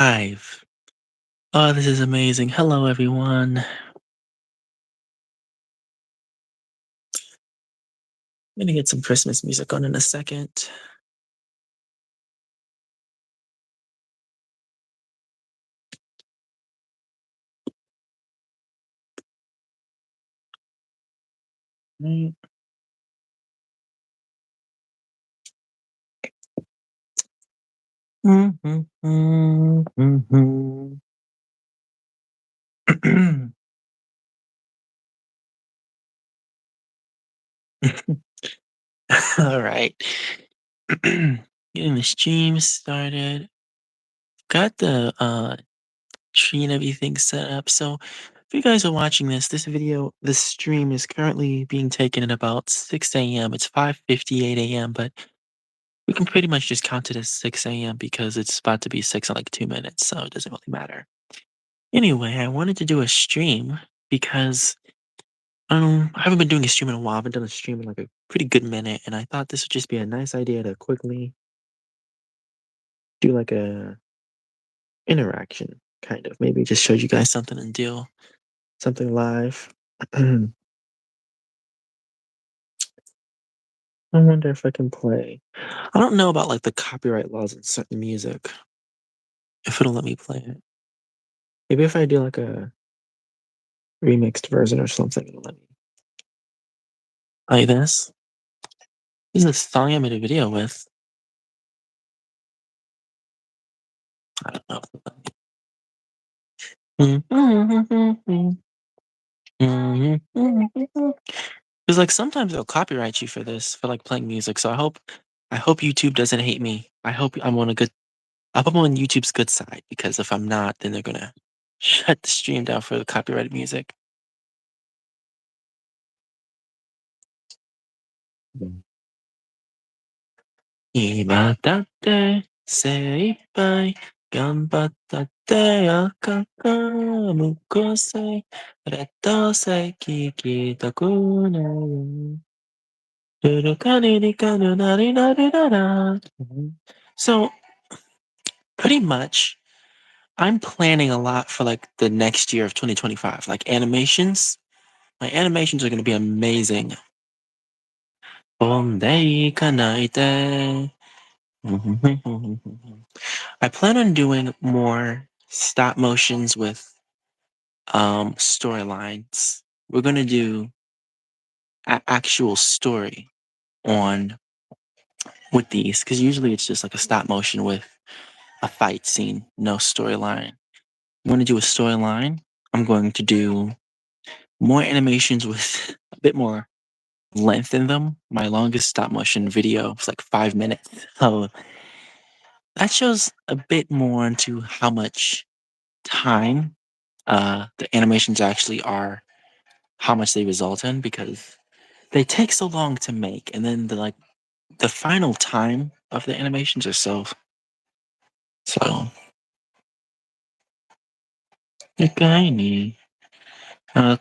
Live. Oh, this is amazing. Hello, everyone. I'm gonna get some Christmas music on in a second. Mm. Mhm, mhm. All right. Getting the stream started. Got the tree and everything set up. So if you guys are watching this stream is currently being taken at about 6 a.m. It's 5:58 a.m., but we can pretty much just count it as 6 a.m. because it's about to be 6 in like 2 minutes, so it doesn't really matter. Anyway, I wanted to do a stream because I haven't been doing a stream in a while. I haven't done a stream in like a pretty good minute, and I thought this would just be a nice idea to quickly do like a interaction kind of. Maybe just show you guys something and do something live. I wonder if I can play. I don't know about like the copyright laws in certain music. If it'll let me play it. Maybe if I do like a remixed version or something, it'll let me play this. This is a song I made a video with. I don't know. Because like sometimes they'll copyright you for this for like playing music. So I hope YouTube doesn't hate me. I hope I'm on YouTube's good side because if I'm not, then they're gonna shut the stream down for the copyrighted music. Ima date seippai ganbatte yakakamusei rettosei kikitaku so pretty much I'm planning a lot for like the next year of 2025. Like animations. My animations are gonna be amazing. Bombay kanaite. I plan on doing more stop motions with storylines. We're gonna do actual story on with these because usually it's just like a stop motion with a fight scene, no storyline. I'm going to do a storyline. I'm going to do more animations with a bit more length in them. My longest stop motion video was like 5 minutes. So that shows a bit more into how much time the animations actually are, how much they result in because they take so long to make, and then the final time of the animations are so. Yukai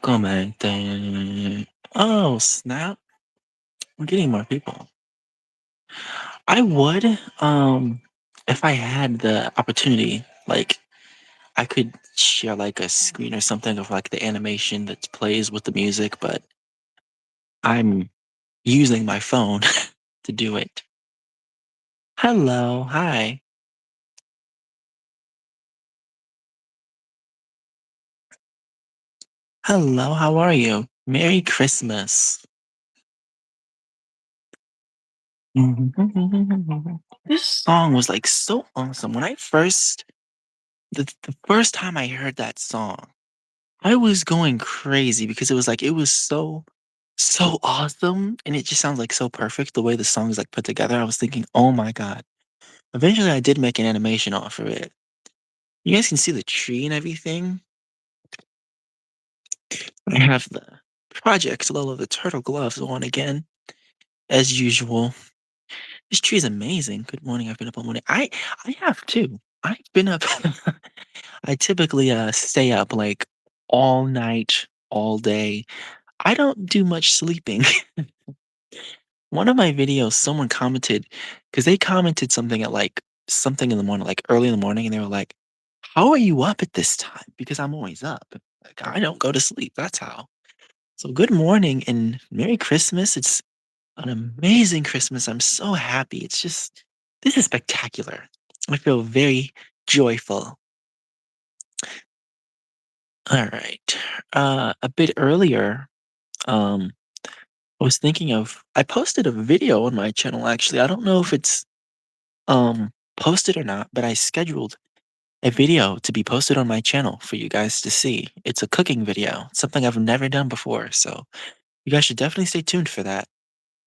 comment. Oh snap! We're getting more people. I would, if I had the opportunity, like I could share like a screen or something of like the animation that plays with the music, but I'm using my phone to do it. Hello, hi. Hello, how are you? Merry Christmas. This song was like so awesome. When I first the first time I heard that song, I was going crazy because it was so awesome and it just sounds like so perfect the way the song is like put together. I was thinking, "Oh my god." Eventually I did make an animation off of it. You guys can see the tree and everything. I have the Project Lola the Turtle Gloves on again, as usual. This tree is amazing. Good morning. I've been up all morning. I have too. I've been up. I typically stay up like all night, all day. I don't do much sleeping. One of my videos, someone commented because they commented something at like something in the morning, like early in the morning, and they were like, How are you up at this time? Because I'm always up. Like, I don't go to sleep, that's how. So good morning and Merry Christmas. It's an amazing Christmas. I'm so happy. This is spectacular. I feel very joyful. All right. A bit earlier, um, I was thinking I posted a video on my channel actually. I don't know if it's posted or not, but I scheduled a video to be posted on my channel for you guys to see. It's a cooking video, something I've never done before, so you guys should definitely stay tuned for that.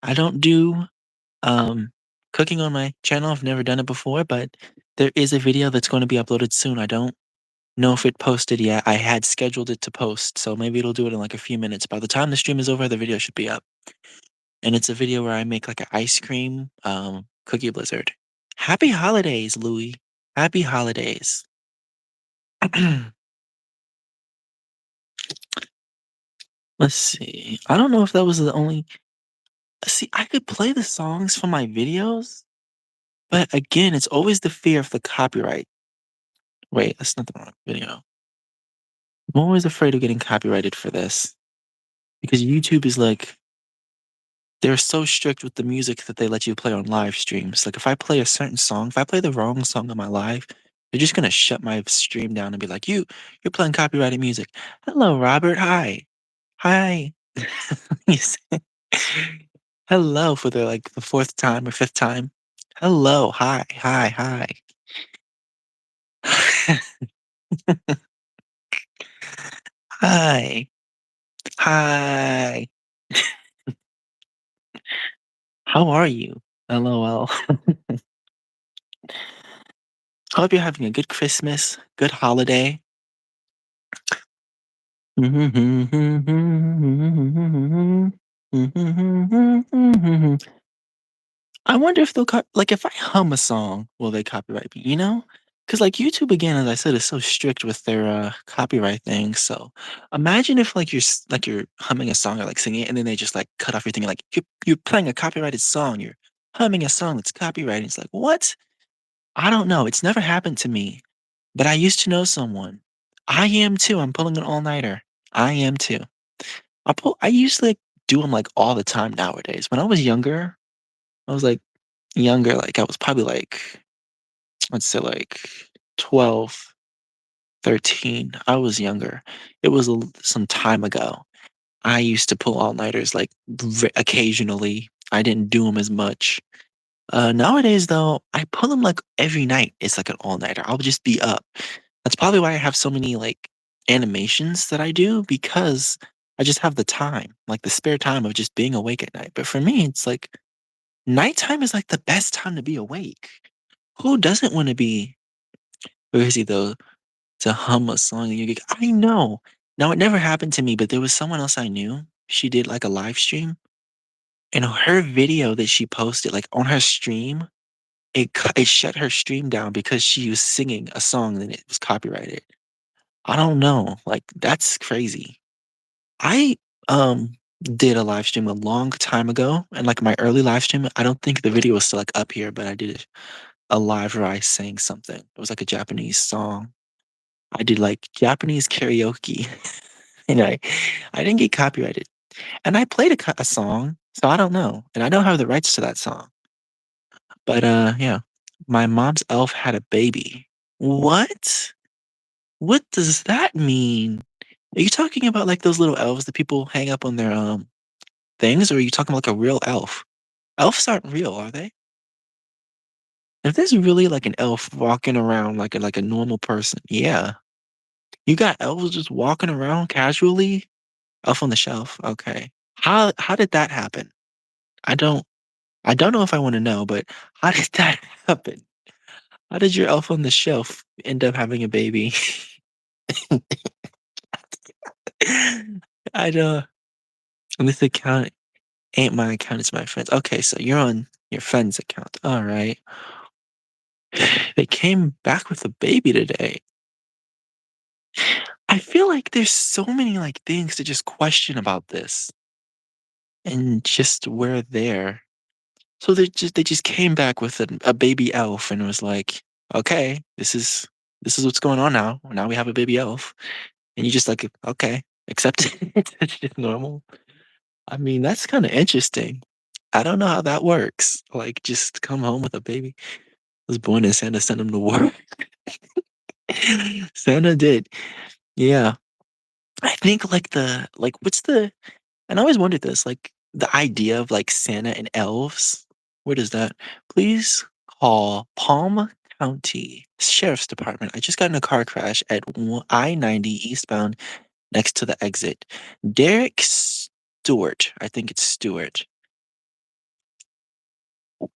I don't do um cooking on my channel. I've never done it before, but there is a video that's going to be uploaded soon. I don't know if it posted yet. I had scheduled it to post, so maybe it'll do it in like a few minutes. By the time the stream is over, the video should be up. And it's a video where I make like an ice cream cookie blizzard. Happy holidays, Louie. Happy holidays. Let's see. I don't know if that was the only. See, I could play the songs from my videos, but again, it's always the fear of the copyright. Wait, that's not the wrong video. I'm always afraid of getting copyrighted for this because YouTube is like, they're so strict with the music that they let you play on live streams. Like, if I play a certain song, if I play the wrong song on my live, they're just gonna shut my stream down and be like, you're playing copyrighted music. Hello, Robert. Hi. Hi. He's- Hello for the fourth time or fifth time. Hello. Hi. Hi. Hi. Hi. Hi. How are you? LOL. Hope you're having a good Christmas, good holiday. I wonder if like if I hum a song, will they copyright me? You know, because like YouTube again, as I said, is so strict with their copyright things. So imagine if like like you're humming a song or like singing it, and then they just like cut off your thing. Like you're playing a copyrighted song. You're humming a song that's copyrighted. It's like what? I don't know. It's never happened to me, but I used to know someone. I am too. I'm pulling an all nighter. I am too. I usually do them like all the time nowadays. When I was younger, I was like younger, like I was probably like, let's say like 12, 13. I was younger. It was some time ago. I used to pull all-nighters like occasionally. I didn't do them as much. Nowadays though, I pull them like every night. It's like an all-nighter. I'll just be up. That's probably why I have so many like animations that I do because I just have the time, like the spare time of just being awake at night. But for me, it's like nighttime is like the best time to be awake. Who doesn't want to be busy though to hum a song and you get I know. Now it never happened to me, but there was someone else I knew. She did like a live stream and her video that she posted like on her stream, it shut her stream down because she was singing a song and it was copyrighted. I don't know. Like that's crazy. I did a live stream a long time ago and like my early live stream, I don't think the video was still like up here, but I did a live where I sang something. It was like a Japanese song. I did like Japanese karaoke, and I didn't get copyrighted. And I played a song, so I don't know, and I don't have the rights to that song. But yeah, my mom's elf had a baby. What? What does that mean? Are you talking about like those little elves that people hang up on their things, or are you talking about like a real elf? Elves aren't real, are they? If there's really like an elf walking around like a normal person, yeah. You got elves just walking around casually? Elf on the Shelf, okay. How did that happen? I don't I don't know if I wanna know, but how did that happen? How did your Elf on the Shelf end up having a baby? I don't this account ain't my account, it's my friend's. Okay, so you're on your friend's account. Alright. They came back with a baby today. I feel like there's so many, like, things to just question about this, and just we're there. So they just came back with a baby elf and was like, "Okay, this is This is what's going on now. Now we have a baby elf." And you just like, "Okay, accept it." It's just normal. I mean, that's kinda interesting. I don't know how that works. Like, just come home with a baby. Was born and Santa sent him to work. Santa did. Yeah. I think, like, what's the and I always wondered this, like, the idea of, like, Santa and elves, what is that? "Please call Palm County Sheriff's Department. I just got in a car crash at I-90 eastbound next to the exit. Derek Stewart." I think it's Stewart.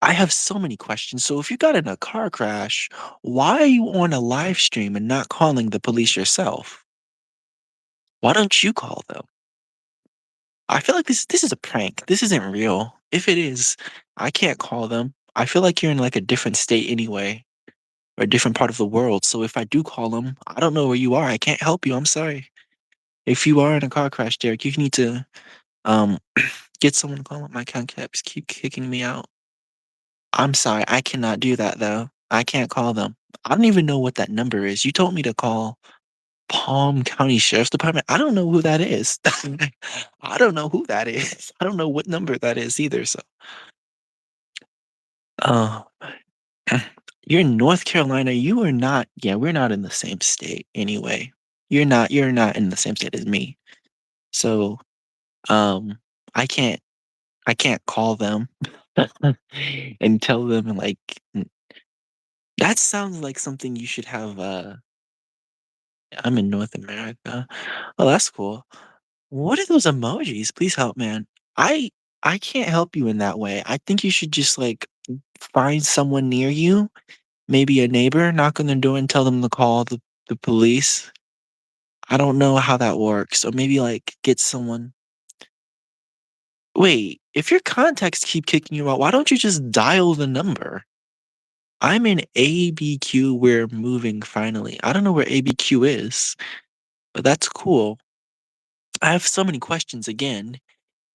I have so many questions. So if you got in a car crash, why are you on a live stream and not calling the police yourself? Why don't you call them? I feel like this is a prank. This isn't real. If it is, I can't call them. I feel like you're in like a different state anyway, or a different part of the world. So if I do call them, I don't know where you are. I can't help you. I'm sorry. If you are in a car crash, Derek, you need to um get someone to call up. My account keeps keep kicking me out. I'm sorry. I cannot do that though. I can't call them. I don't even know what that number is. You told me to call Palm County Sheriff's Department. I don't know who that is. I don't know who that is. I don't know what number that is either. So, uh, you're in North Carolina. You are not. Yeah, we're not in the same state anyway. You're not. You're not in the same state as me. So, um, I can't. I can't call them and tell them like that sounds like something you should have. I'm in North America. Oh, that's cool. What are those emojis? Please help, man. I I can't help you in that way. I think you should just like find someone near you, maybe a neighbor, knock on their door and tell them to call the police. I don't know how that works. Or maybe like get someone. Wait, if your contacts keep kicking you out, why don't you just dial the number? I'm in ABQ. We're moving finally. I don't know where ABQ is, but that's cool. I have so many questions again.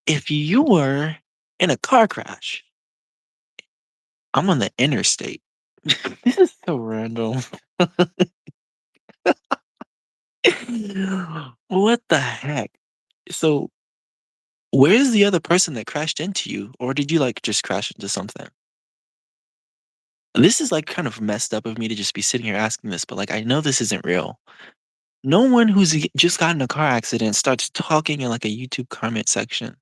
If you were in a car crash, I'm on the interstate. This is so random. What the heck? So, where's the other person that crashed into you? Or did you like just crash into something? This is like kind of messed up of me to just be sitting here asking this, but like I know this isn't real. No one who's just got in a car accident starts talking in like a YouTube comment section.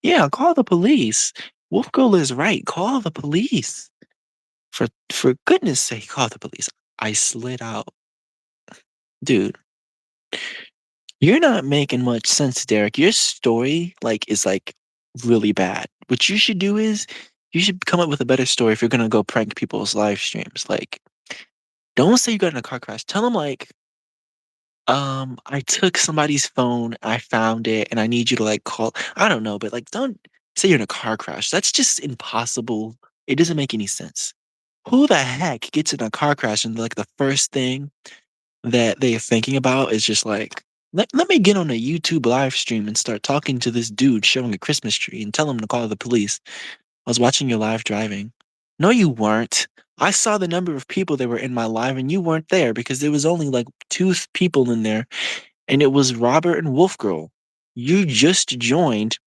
Yeah, call the police. Wolf Girl is right. Call the police. For goodness sake, call the police. I slid out. Dude, you're not making much sense, Derek. Your story, like, is, like, really bad. What you should do is you should come up with a better story if you're gonna go prank people's live streams. Like, don't say you got in a car crash. Tell them, like, I took somebody's phone, I found it, and I need you to, like, call I don't know, but, like, don't say you're in a car crash. That's just impossible. It doesn't make any sense. Who the heck gets in a car crash and, like, the first thing that they're thinking about is just like, let me get on a YouTube live stream and start talking to this dude showing a Christmas tree and tell him to call the police. I was watching your live driving. No, you weren't. I saw the number of people that were in my live and you weren't there because there was only like people in there and it was Robert and Wolf Girl. You just joined.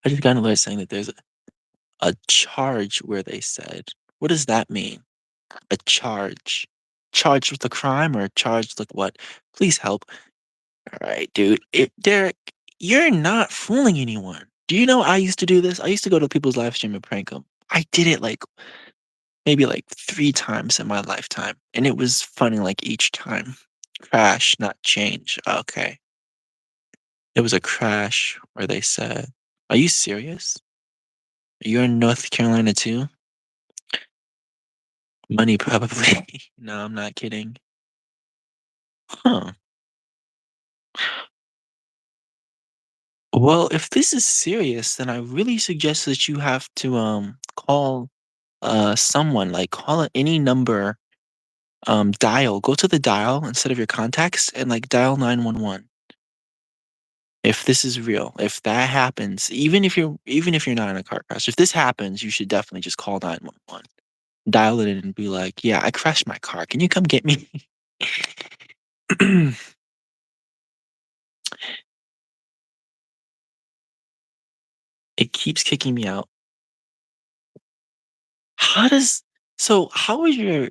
I just got an alert saying that there's a charge where they said. What does that mean? A charge. Charged with a crime or charged like what? Please help. All right, dude. Derek, you're not fooling anyone. Do you know I used to do this? I used to go to people's live stream and prank them. I did it like maybe like 3 times in my lifetime, and it was funny like each time. Crash, not change. Okay. It was a crash where they said, "Are you serious? You're in North Carolina too?" Money, probably. No, I'm not kidding. Huh. Well, if this is serious, then I really suggest that you have to call someone, like call any number, dial, go to the dial instead of your contacts and like dial 911. If this is real, if that happens, even if you're not in a car crash, if this happens, you should definitely just call 911. dial it in and be like, "Yeah, I crashed my car. Can you come get me?" It keeps kicking me out. How does how is your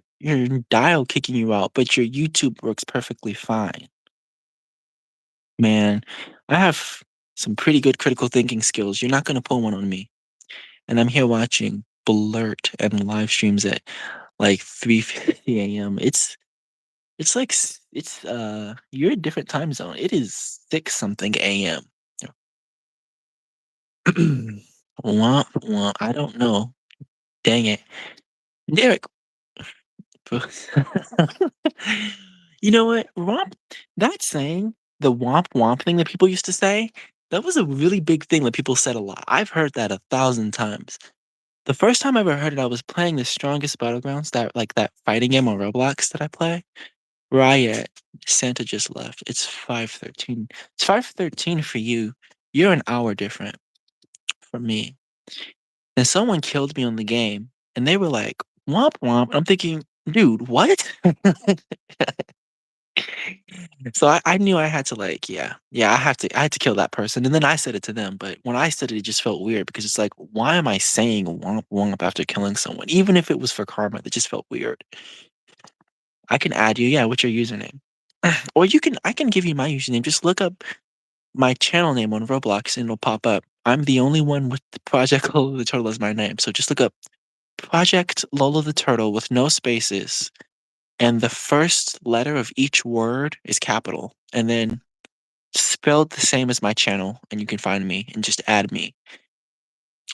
dial kicking you out, but your YouTube works perfectly fine? Man, I have some pretty good critical thinking skills. You're not gonna pull one on me. And I'm here watching Blurt and live streams at like 3:50 AM. It's like you're a different time zone. It is 6 something AM. Womp womp. I don't know. Dang it. Derek. You know what? That saying, the womp womp thing that people used to say, that was a really big thing that people said a lot. I've heard that 1,000 times. The first time I ever heard it, I was playing The Strongest Battlegrounds, that fighting game on Roblox that I play. Riot, Santa just left. It's 5:13. It's 5:13 for you. You're an hour different from me. And someone killed me on the game, and they were like, "Womp womp." I'm thinking, "Dude, what?" So I knew I had to like, yeah, I had to kill that person, and then I said it to them, but when I said it, it just felt weird because it's like, why am I saying "womp womp" after killing someone? Even if it was for karma, that just felt weird. I can add you, yeah, what's your username? Or I can give you my username, just look up my channel name on Roblox and it'll pop up. I'm the only one with the Project Lola the Turtle as my name, so just look up Project Lola the Turtle with no spaces, and the first letter of each word is capital, and then spelled the same as my channel, and you can find me and just add me.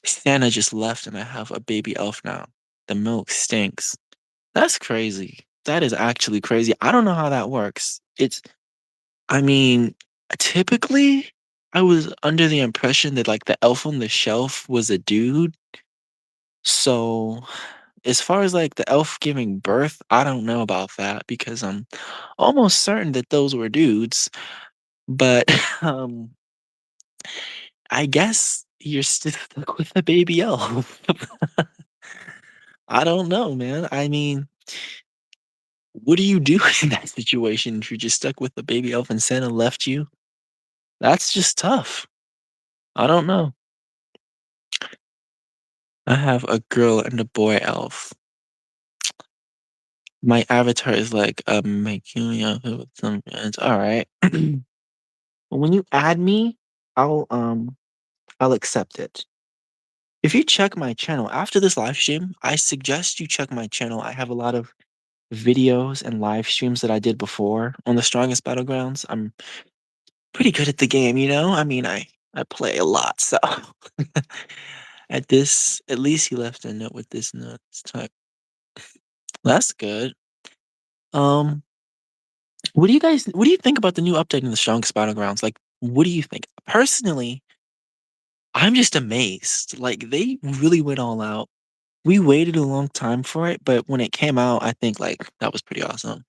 Santa just left and I have a baby elf now. The milk stinks. That's crazy. That is actually crazy. I don't know how that works. I mean, typically, I was under the impression that like the elf on the shelf was a dude. So, as far as like the elf giving birth, I don't know about that because I'm almost certain that those were dudes. But I guess you're still stuck with the baby elf. I don't know, man. I mean, what do you do in that situation if you're just stuck with the baby elf and Santa left you? That's just tough. I don't know. I have a girl and a boy elf. My avatar is like a making outfit with some it's alright. When you add me, I'll um I'll accept it. If you check my channel after this live stream, I suggest you check my channel. I have a lot of videos and live streams that I did before on the Strongest Battlegrounds. I'm pretty good at the game, you know? I mean, I play a lot, so at least he left a note with this note this time. That's good. Um, what do you think about the new update in the Strongest Battlegrounds? Like, what do you think? Personally, I'm just amazed. Like, they really went all out. We waited a long time for it, but when it came out, I think like that was pretty awesome.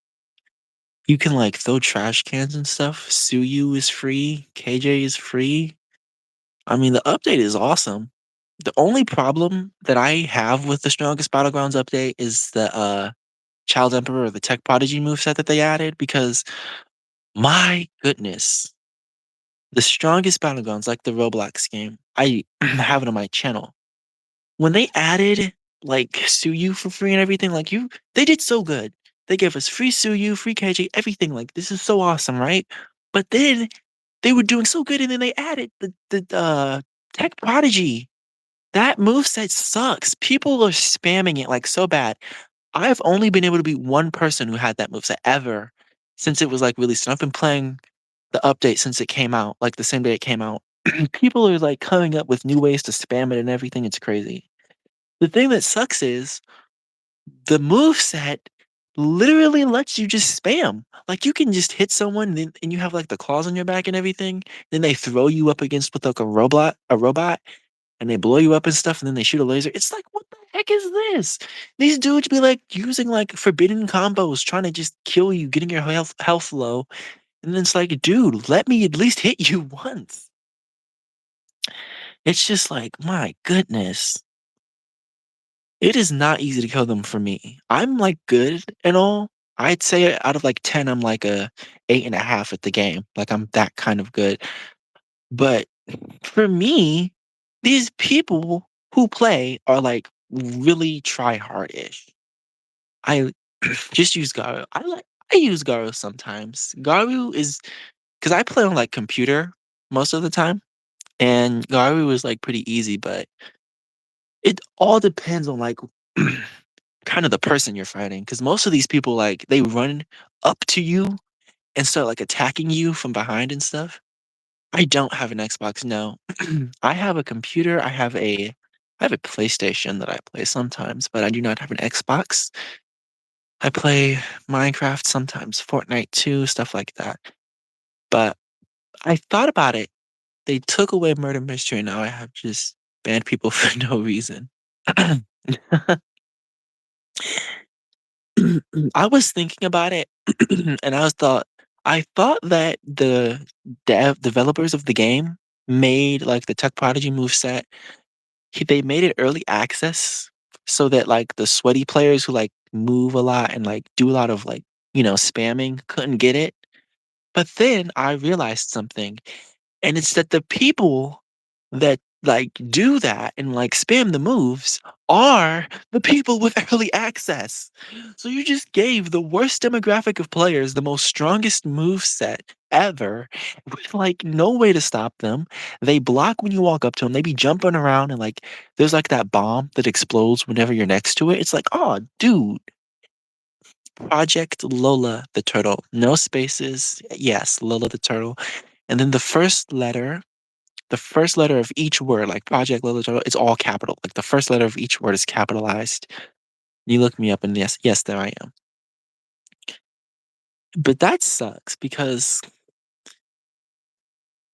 You can like throw trash cans and stuff. Suyu is free. KJ is free. I mean, the update is awesome. The only problem that I have with the Strongest Battlegrounds update is the Child Emperor or the Tech Prodigy moveset that they added because my goodness, the Strongest Battlegrounds, like the Roblox game, I have it on my channel. When they added like Suyu for free and everything, like they did so good. They gave us free Suyu, free KJ, everything. Like this is so awesome, right? But then they were doing so good, and then they added the Tech Prodigy. That moveset sucks. People are spamming it like so bad. I've only been able to beat one person who had that moveset ever since it was like released. And I've been playing the update since it came out, like the same day it came out. People are like coming up with new ways to spam it and everything. It's crazy. The thing that sucks is the moveset literally lets you just spam. Like you can just hit someone and you have like the claws on your back and everything. Then they throw you up against with like a robot, and they blow you up and stuff, and then they shoot a laser. It's like, what the heck is this? These dudes be like using like forbidden combos, trying to just kill you, getting your health low, and then it's like, dude, let me at least hit you once. It's just like, my goodness. It is not easy to kill them for me. I'm, like, good and all. I'd say out of, like, 10, I'm, like, a 8.5 at the game. Like, I'm that kind of good. But for me, these people who play are, like, really try-hard-ish. I just use Garu. I use Garu sometimes. Garu is because I play on, like, computer most of the time, and Garu is, like, pretty easy, but it all depends on, like, kind of the person you're fighting. Because most of these people, like, they run up to you and start, like, attacking you from behind and stuff. I don't have an Xbox, no. I have a computer, I have a PlayStation that I play sometimes, but I do not have an Xbox. I play Minecraft sometimes, Fortnite too, stuff like that. But I thought about it. They took away Murder Mystery, now I have just banned people for no reason. I was thinking about it, and I thought that the developers of the game made, like, the Tech Prodigy moveset they made it early access so that, like, the sweaty players who, like, move a lot and, like, do a lot of, like, spamming couldn't get it. But then I realized something, and it's that the people that, like, do that and, like, spam the moves are the people with early access. So you just gave the worst demographic of players the most strongest move set ever with, like, no way to stop them. They block when you walk up to them. They be jumping around and, like, there's, like, that bomb that explodes whenever you're next to it. It's like, "Oh, dude." Project Lola the turtle. No spaces. Yes, Lola the turtle. And then the first letter of each word, like Project Lola Turtle, it's all capital. Like the first letter of each word is capitalized. You look me up and yes, yes, there I am. But that sucks because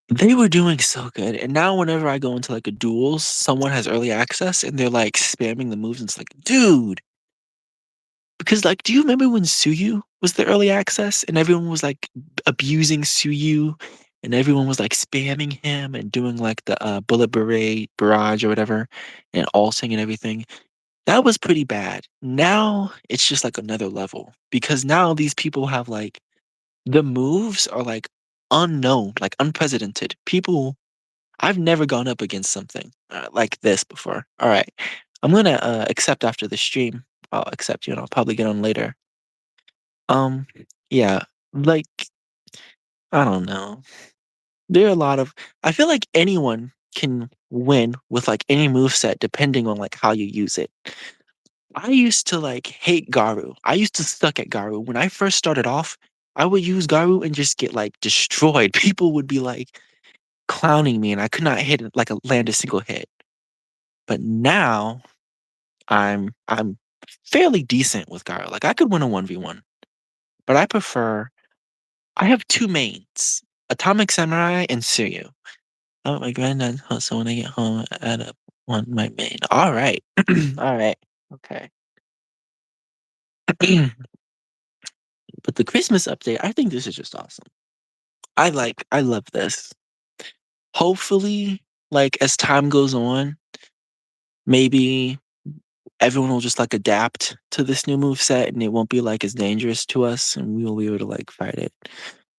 they were doing so good. And now whenever I go into like a duels, someone has early access and they're like spamming the moves and it's like, dude, because, like, do you remember when Suyu was the early access and everyone was, like, abusing Suyu and everyone was, like, spamming him and doing, like, the, bullet beret barrage or whatever and ulting and everything? That was pretty bad. Now, it's just, like, another level because now these people have, like the moves are, like, unknown, like, unprecedented. People I've never gone up against something, like this before. Alright. I'm gonna, accept after the stream. I'll accept you, and I'll probably get on later. Um, yeah, like, I don't know. There are a lot of I feel like anyone can win with, like, any move set depending on, like, how you use it. I used to, like, hate Garu. I used to suck at Garu. When I first started off, I would use Garu and just get, like, destroyed. People would be, like, clowning me, and I could not hit, like, a land a single hit. But now, I'm fairly decent with Garu. Like, I could win a 1v1, but I have 2 mains, Atomic Samurai and Tsuyu. Oh, my granddad so when I get home, add up on my main. Alright. Alright. Okay. But the Christmas update, I think this is just awesome. I love this. Hopefully, like, as time goes on, maybe everyone will just, like, adapt to this new move set and it won't be, like, as dangerous to us and we will be able to, like, fight it.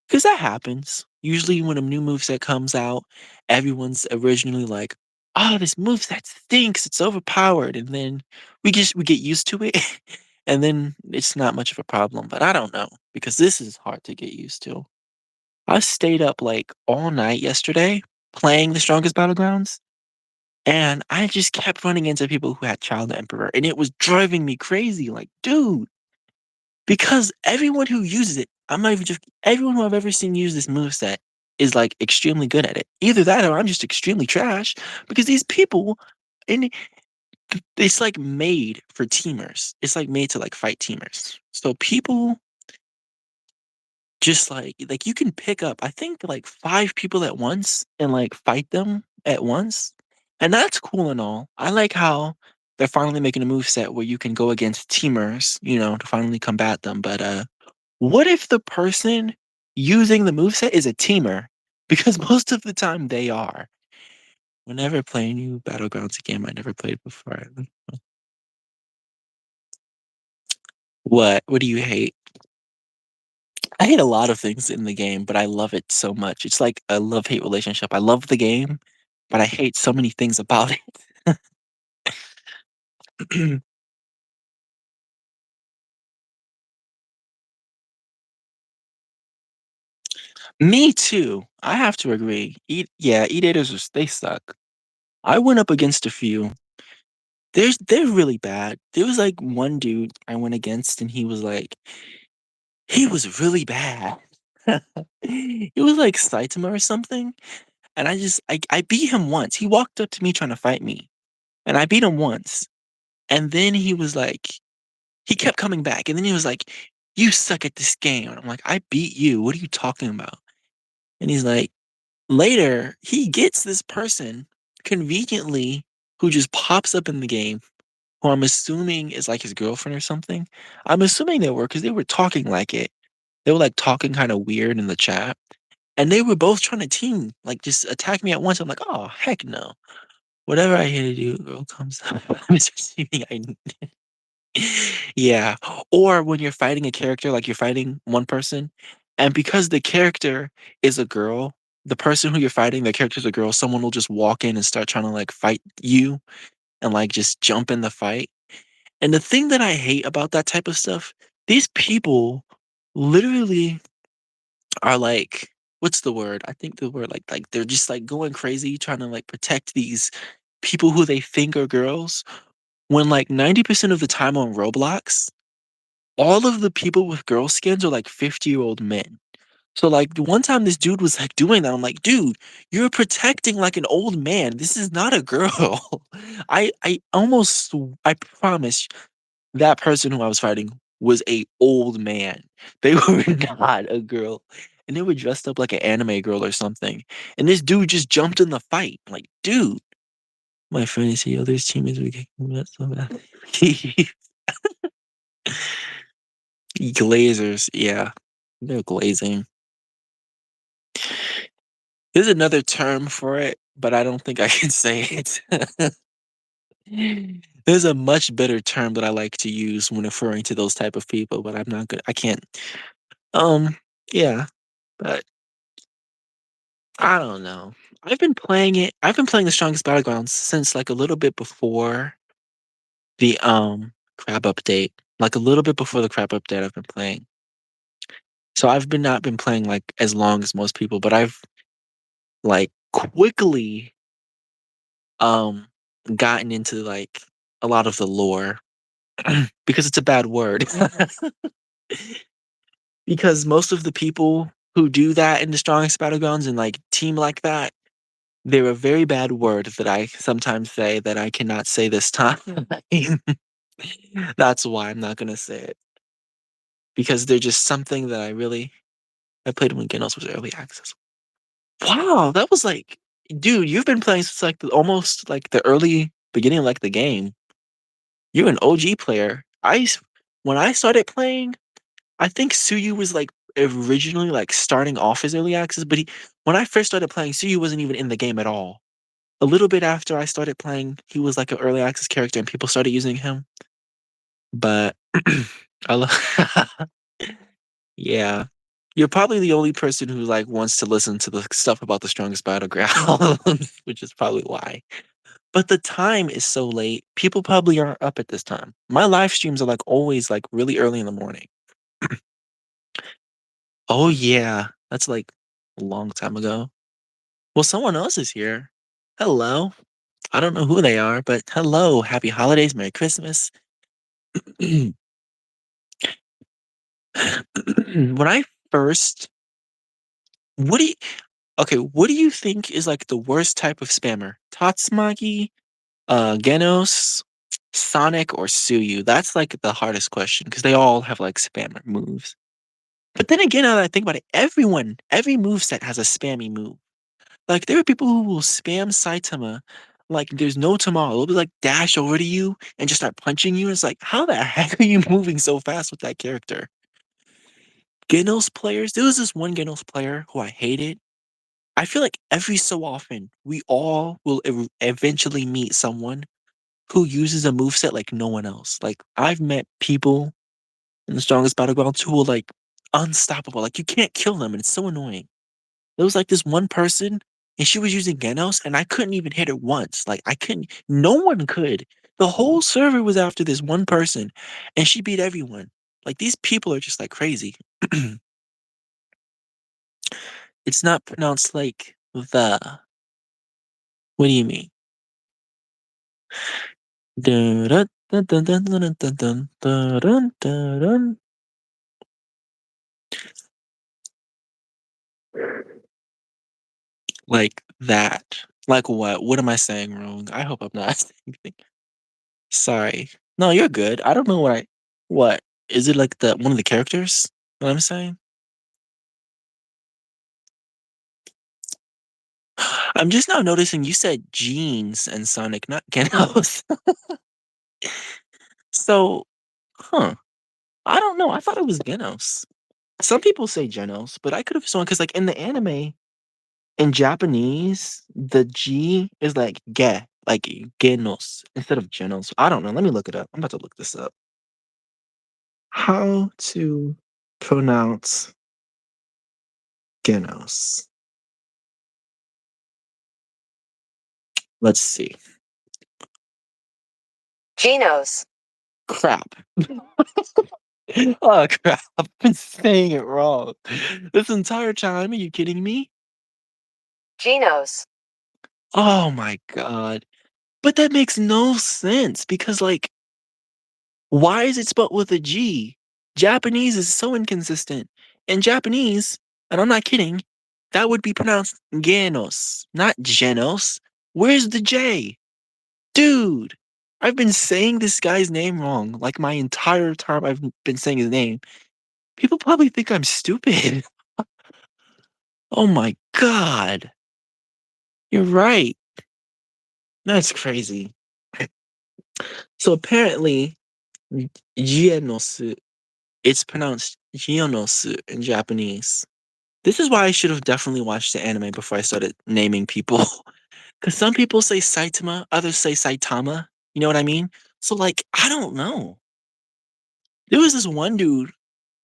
'Cause that happens. Usually when a new moveset comes out, everyone's originally like, "Oh, this moveset stinks, it's overpowered," and then we get used to it, and then it's not much of a problem, but I don't know, because this is hard to get used to. I stayed up, like, all night yesterday playing The Strongest Battlegrounds, and I just kept running into people who had Child Emperor, and it was driving me crazy, like, "Dude." Because everyone who uses it, I'm not even just everyone who I've ever seen use this moveset is, like, extremely good at it. Either that or I'm just extremely trash because these people and it's, like, made for teamers. It's, like, made to, like, fight teamers. So people just, you can pick up, I think, like, 5 people at once and, like, fight them at once, and that's cool and all. I like how they're finally making a moveset where you can go against teamers, to finally combat them, but, what if the person using the moveset is a teamer? Because most of the time they are. Whenever playing new Battlegrounds, a game I never played before. What? What do you hate? I hate a lot of things in the game, but I love it so much. It's like a love-hate relationship. I love the game, but I hate so many things about it. Me too. I have to agree. E-daters they suck. I went up against a few. They're really bad. There was like one dude I went against and he was really bad. It was like Saitama or something. And I beat him once. He walked up to me trying to fight me. And I beat him once. And then he kept coming back. And then he was like, "You suck at this game." And I'm like, "I beat you. What are you talking about?" And he's like, later, he gets this person conveniently who just pops up in the game, who I'm assuming is like his girlfriend or something. I'm assuming they were because they were talking like it. They were like talking kind of weird in the chat. And they were both trying to team, like just attack me at once. I'm like, oh heck no. Whatever I here to do, girl comes up. I'm just assuming yeah. Or when you're fighting a character, like you're fighting one person, and because the character is a girl, the person who you're fighting, the character's a girl, someone will just walk in and start trying to like fight you and like just jump in the fight. And the thing that I hate about that type of stuff, these people literally are like, what's the word? I think the word like they're just like going crazy trying to like protect these people who they think are girls when like 90% of the time on Roblox, all of the people with girl skins are like 50-year-old men. So like the one time this dude was like doing that, I'm like, dude, you're protecting like an old man. This is not a girl. I promise that person who I was fighting was a old man. They were not a girl. And they were dressed up like an anime girl or something. And this dude just jumped in the fight. I'm like, dude, my friend is here. There's teammates we kicking that so bad. Glazers, yeah. They're glazing. There's another term for it, but I don't think I can say it. There's a much better term that I like to use when referring to those type of people, but I'm not good. I can't. Um, yeah, but I don't know. I've been playing it. I've been playing the Strongest Battlegrounds since like a little bit before the crab update. Like a little bit before the crab update, I've been playing. So I've been not been playing like as long as most people, but I've like quickly um gotten into like a lot of the lore because it's a bad word. Because most of the people who do that in the strongest battlegrounds and like team like that, they're a very bad word that I sometimes say that I cannot say this time. That's why I'm not gonna say it. Because they're just something that I played when Genos was early access. Wow, that was like dude, you've been playing since like almost like the early beginning of like the game. You're an OG player. When I started playing, I think Suyu was like originally like starting off as early access, but when I first started playing, Suyu wasn't even in the game at all. A little bit after I started playing, he was like an early access character and people started using him. But I love yeah. You're probably the only person who like wants to listen to the stuff about the strongest battleground, which is probably why. But the time is so late. People probably aren't up at this time. My live streams are like always like really early in the morning. Oh yeah, that's like a long time ago. Well, someone else is here. Hello. I don't know who they are, but hello. Happy holidays. Merry Christmas. When I first, what do you, okay, what do you think is like the worst type of spammer? Tatsumaki, Genos, Sonic, or Suyu? That's like the hardest question because they all have like spammer moves. But then again, now that I think about it, every move set has a spammy move. Like there are people who will spam Saitama like there's no tomorrow. They'll be like dash over to you and just start punching you. It's like, how the heck are you moving so fast with that character? Genos players, there was this one Genos player who I hated. I feel like every so often we all will eventually meet someone who uses a moveset like no one else. Like I've met people and the strongest battlegrounds who will like unstoppable. Like you can't kill them, and it's so annoying. There was like this one person, and she was using Genos, and I couldn't even hit her once. Like I couldn't. No one could. The whole server was after this one person, and she beat everyone. Like these people are just like crazy. It's not pronounced like the. What do you mean? Dun, dun, dun, dun, dun, dun, dun, dun, dun, dun, dun, dun. Like that. Like what? What am I saying wrong? I hope I'm not saying anything. Sorry. No, you're good. I don't know what I what? Is it like the one of the characters? What I'm saying? I'm just now noticing you said jeans and Sonic, not Genos. So, huh. I don't know. I thought it was Genos. Some people say Genos, but I could have sworn because like in the anime, in Japanese, the G is like like Genos instead of Genos. I don't know. Let me look it up. I'm about to look this up. How to pronounce Genos? Let's see. Genos. Crap. Oh crap! I've been saying it wrong this entire time. Are you kidding me? Genos. Oh my god! But that makes no sense because like why is it spelled with a G? Japanese is so inconsistent. In Japanese, and I'm not kidding, that would be pronounced Genos, not Genos. Where's the J? Dude, I've been saying this guy's name wrong like my entire time I've been saying his name. People probably think I'm stupid. Oh my god. You're right. That's crazy. So apparently, Genos, it's pronounced Geonosu in Japanese. This is why I should have definitely watched the anime before I started naming people. Because some people say Saitama, others say Saitama. You know what I mean? So, like, I don't know. There was this one dude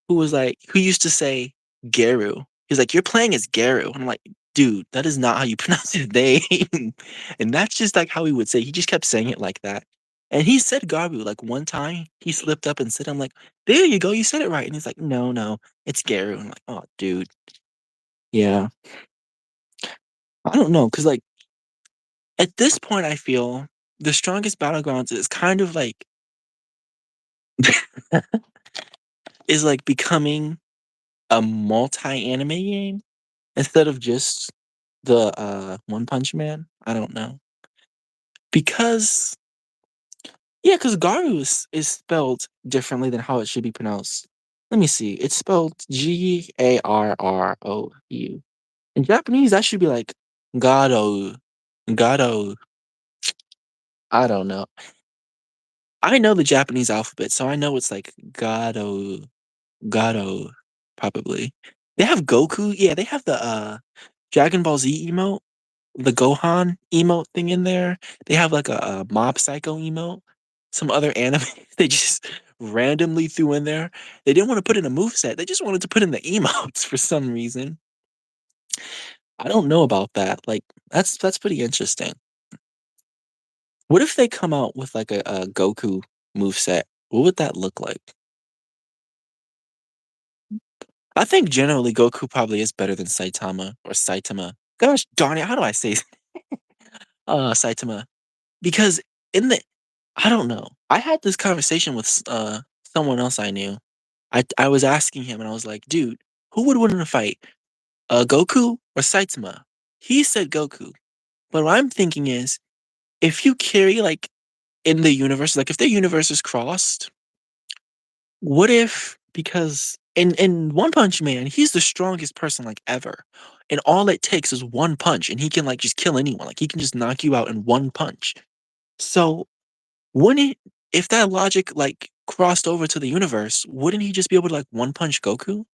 who was like, who used to say Garu. He's like, you're playing as Garu. And I'm like, dude, that is not how you pronounce his name. And that's just like how he would say. He just kept saying it like that. And he said Garu like one time. He slipped up and said, I'm like, there you go, you said it right. And he's like, no, no, it's Garu. I'm like, oh, dude. Yeah. I don't know. Cause like at this point, I feel the strongest battlegrounds is kind of like is like becoming a multi-anime game instead of just the One Punch Man. I don't know. Because yeah, because Garu is spelled differently than how it should be pronounced. Let me see. It's spelled Garrou. In Japanese, that should be like Garo. Garo. I don't know. I know the Japanese alphabet, so I know it's like Garo. Garo, probably. They have Goku. Yeah, they have the Dragon Ball Z emote, the Gohan emote thing in there. They have like a Mob Psycho emote. Some other anime they just randomly threw in there. They didn't want to put in a move set. They just wanted to put in the emotes for some reason. I don't know about that. Like that's pretty interesting. What if they come out with like a Goku move set? What would that look like? I think generally Goku probably is better than Saitama or Saitama. Gosh darn it, how do I say Saitama? Because in the I don't know. I had this conversation with someone else I knew. I was asking him and I was like, dude, who would win in a fight? Goku or Saitama? He said Goku. But what I'm thinking is if you carry like in the universe, like if their universe is crossed, what if because in One Punch Man, he's the strongest person like ever. And all it takes is one punch and he can like just kill anyone. Like he can just knock you out in one punch. So wouldn't it if that logic like crossed over to the universe, wouldn't he just be able to like one punch Goku?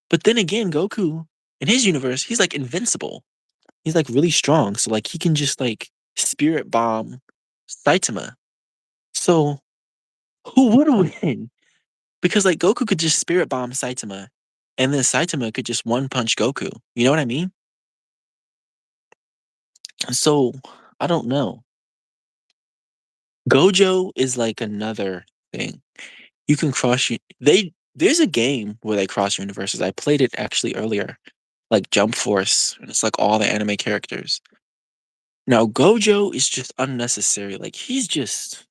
But then again, Goku in his universe, he's like invincible. He's like really strong. So like he can just like spirit bomb Saitama. So who would win? Because, like, Goku could just spirit bomb Saitama, and then Saitama could just one punch Goku. You know what I mean? So, I don't know. Gojo is like another thing. You can cross you there's a game where they cross universes. I played it actually earlier, like Jump Force, and it's like all the anime characters. Now Gojo is just unnecessary. Like he's just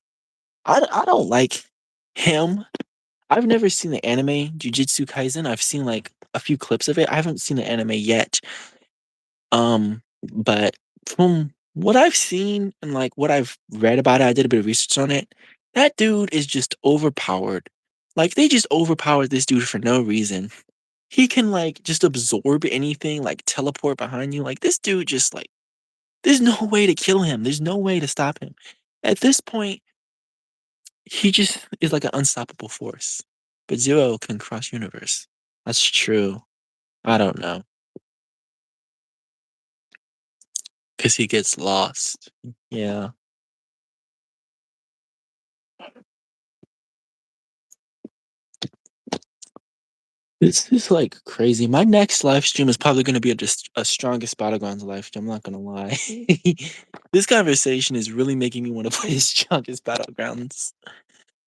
I don't like him. I've never seen the anime Jujutsu Kaisen. I've seen like a few clips of it. I haven't seen the anime yet. But from what I've seen and like what I've read about it, I did a bit of research on it. That dude is just overpowered. Like they just overpowered this dude for no reason. He can like just absorb anything, like teleport behind you. Like this dude just like there's no way to kill him. There's no way to stop him. At this point, he just is like an unstoppable force. But Zero can cross universe. That's true. I don't know. Because he gets lost. Yeah. This is like crazy. My next live stream is probably going to be a strongest battlegrounds live stream. I'm not gonna lie. This conversation is really making me want to play strongest battlegrounds.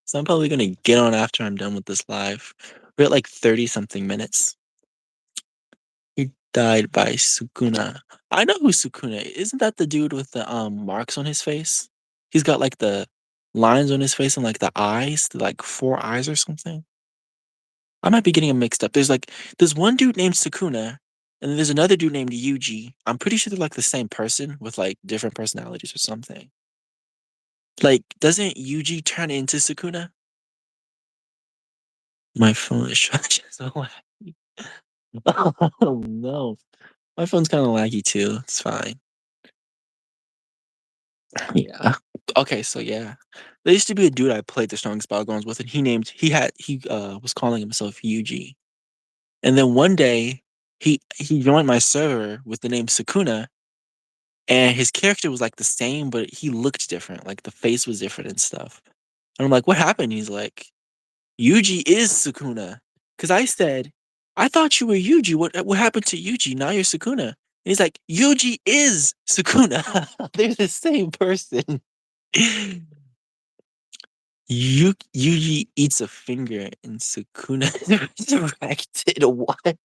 So I'm probably gonna get on after I'm done with this live. We're at like 30 something minutes. He died by Sukuna. I know who Sukuna is. Isn't that the dude with the marks on his face? He's got like the lines on his face and like the eyes, like four eyes or something. I might be getting them mixed up. There's one dude named Sukuna, and then there's another dude named Yuji. I'm pretty sure they're like the same person with like different personalities or something. Like, doesn't Yuji turn into Sukuna? My phone is so laggy. Oh no. My phone's kind of laggy too. It's fine. Yeah. Okay, so yeah. There used to be a dude I played the strongest battlegrounds with, and he was calling himself Yuji. And then one day he joined my server with the name Sukuna, and his character was like the same, but he looked different. Like the face was different and stuff. And I'm like, what happened? He's like, Yuji is Sukuna. Cause I said, I thought you were Yuji. What happened to Yuji? Now you're Sukuna. And he's like, Yuji is Sukuna. They're the same person. Yuji eats a finger and Sukuna is resurrected. What?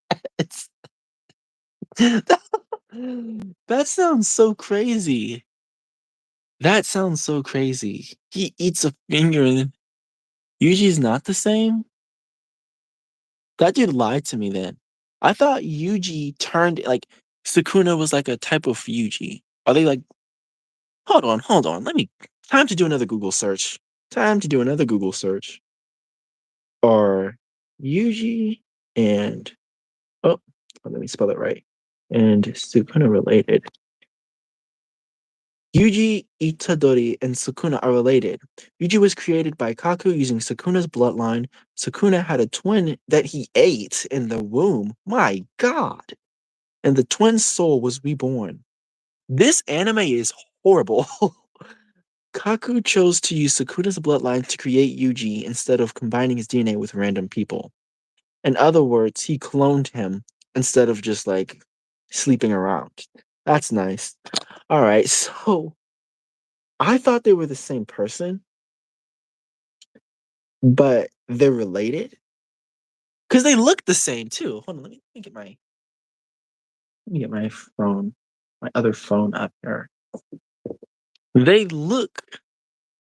That sounds so crazy. That sounds so crazy. He eats a finger and Yuji's not the same? That dude lied to me then. I thought Yuji turned like Sukuna was like a type of Yuji. Are they like hold on. Let me time to do another Google search. Time to do another Google search. Are Yuji and oh, let me spell it right. And Sukuna related. Yuji Itadori and Sukuna are related. Yuji was created by Kaku using Sukuna's bloodline. Sukuna had a twin that he ate in the womb. My god. And the twin soul was reborn. This anime is horrible. Kaku chose to use Sukuna's bloodline to create Yuji instead of combining his DNA with random people. In other words, he cloned him instead of just like sleeping around. That's nice. All right, so I thought they were the same person, but they're related because they look the same too. Hold on, let me get my phone, my other phone up here. They look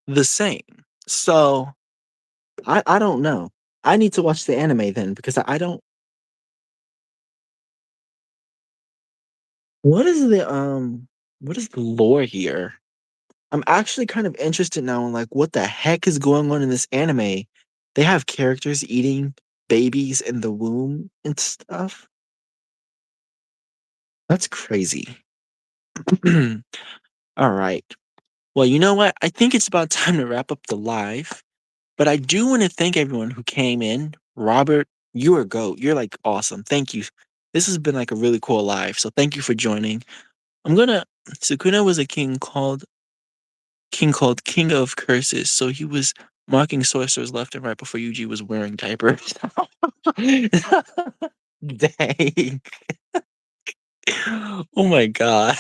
the same. So I don't know. I need to watch the anime then because I don't. What is what is the lore here? I'm actually kind of interested now in like what the heck is going on in this anime. They have characters eating babies in the womb and stuff. That's crazy. All right. Well, you know what? I think it's about time to wrap up the live. But I do want to thank everyone who came in. Robert, you're a goat. You're like awesome. Thank you. This has been like a really cool live. So thank you for joining. I'm gonna Sukuna was a king called King of Curses. So he was mocking sorcerers left and right before Yuji was wearing diapers. Dang. Oh my god.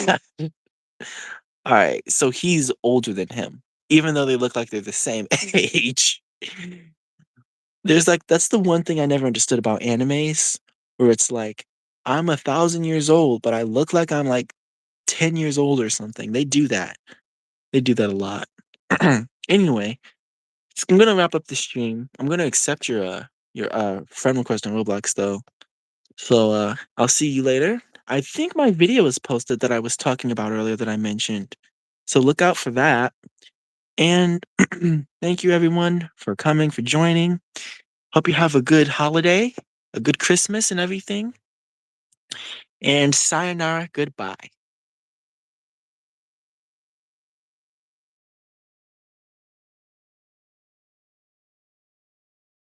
Alright, so he's older than him, even though they look like they're the same age. There's, like that's the one thing I never understood about animes, where it's like, I'm 1,000 years old, but I look like I'm, like, 10 years old or something. They do that. They do that a lot. Anyway, I'm gonna wrap up the stream. I'm gonna accept your friend request on Roblox, though. So, I'll see you later. I think my video is posted that I was talking about earlier that I mentioned. So look out for that. And thank you everyone for coming, for joining. Hope you have a good holiday, a good Christmas and everything. And sayonara, goodbye.